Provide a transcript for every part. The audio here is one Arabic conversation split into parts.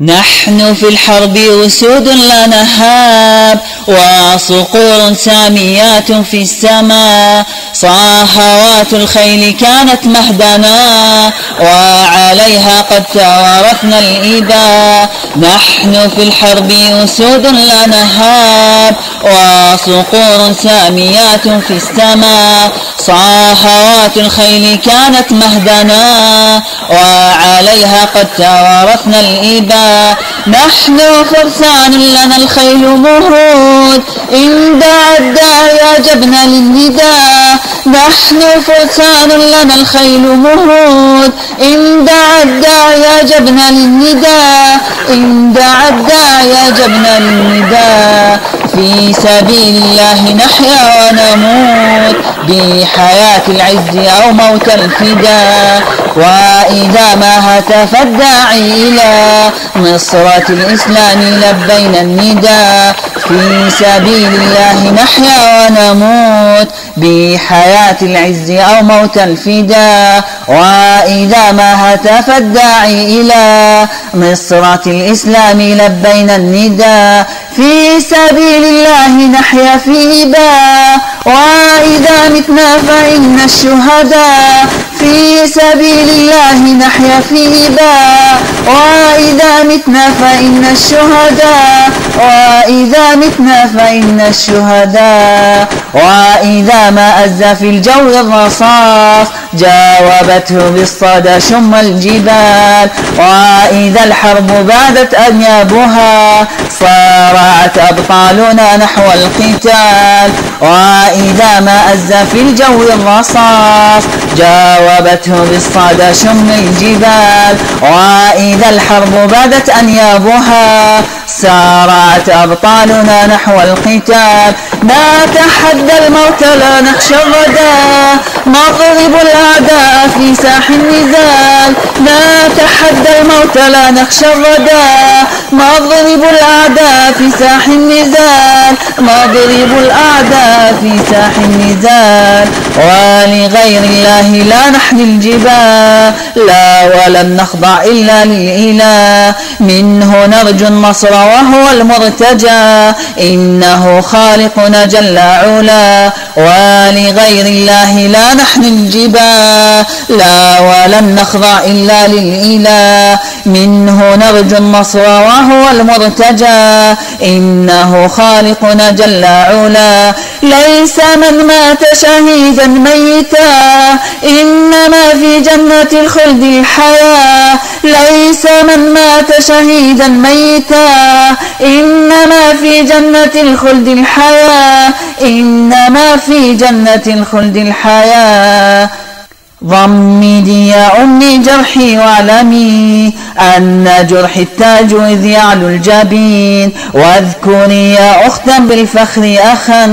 نحن في الحرب أسود لا نهاب، وصقور ساميات في السماء، صاهوات الخيل كانت مهدنا، وعليها قد توارثنا الإباء. نحن في الحرب أسود لا نهاب، وصقور ساميات في السماء، صاهوات الخيل كانت مهدنا، وعليها قد توارثنا الإباء. نحن فرسان لنا الخيل مهود، إن دعا الداعي أجبنا للنداء. نحن فرسان لنا الخيل مهود، إن دعا الداعي أجبنا للنداء. إن دعا الداعي أجبنا للنداء. في سبيل الله نحيا ونموت، بحياة العز أو موت الفداء. وإذا ما هتف الداعي إلى نصرة الإسلام لبينا النداء. في سبيل الله نحيا ونموت، بحياة العز أو موت الفداء. وإذا ما هتف الداعي إلى نصرة الإسلام لبينا النداء. في سبيل الله نحيا في إباء، وإذا متنا فإن الشهداء. في سبيل الله نحيا في إباء، وإذا متنا فإن الشهداء. وإذا متنا فإن الشهداء. وإذا ما أز في الجو الرصاص، جاوبته بالصدى شم الجبال. وإذا الحرب بادت أنيابها، صارعت أبطالنا نحو القتال. وإذا ما أز في الجو الرصاص، جاوبته بالصدى شم الجبال. وإذا الحرب بادت أنيابها، سارعت أبطالنا نحو القتال. نتحدى الموت لا نخشى الردى، نضرب الأعداء في ساح النزال. نتحدى الموت لا نخشى الردى، نضرب الأعداء في ساح النزال. نضرب الأعداء في ساح النزال. ولغير الله لا نحني الجبال، لا ولن نخضع إلا للإله. منه نرجو النصر وهو المرتجى، إنه خالقنا جل علا. ولغير الله لا نحني الجبال، لا ولن نخضع إلا للإله. منه نرجو النصر وهو المرتجى، إنه خالقنا جل علا. ليس من مات شهيدا ميتا، إنما في جنة الخلد الحياة. ليس من مات شهيدا ميتا، إنما في جنة الخلد الحياة. إنما في جنة الخلد الحياة. ضمدي يا أمي جرحي واعلمي أن جرح التاج إذ يعلو الجبين. واذكري يا أختا بالفخر أخا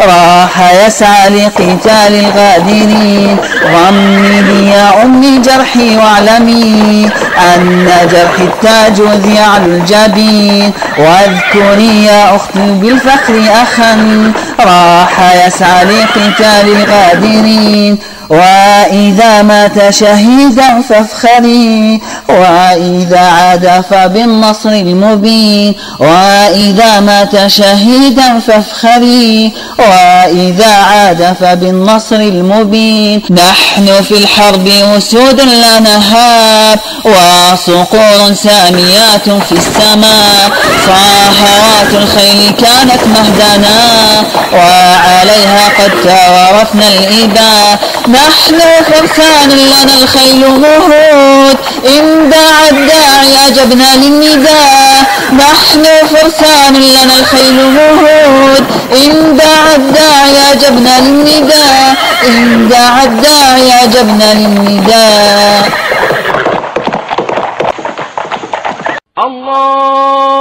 راح يسعى لقتال الغادرين. ضمدي يا أمي جرحي واعلمي أن جرح التاج إذ يعلو الجبين. واذكري يا أختي بالفخر أخا راح يسعى لقتال الغادرين. وإذا مات شهيدا فافخري، وإذا عاد فبالنصر المبين. وإذا مات شهيدا فافخري، وإذا عاد فبالنصر المبين. نحن في الحرب أسود لا نهاب، وصقور ساميات في السماء، صاهوات الخيل كانت مهدنا، وعليها قد توارثنا الإباء. نحن فرسان لنا الخيل مهود، إن دعا الداعي أجبنا للنداء. نحن فرسان لنا الخيل مهود، إن دعا الداعي أجبنا للنداء. إن دعا الداعي أجبنا للنداء. الله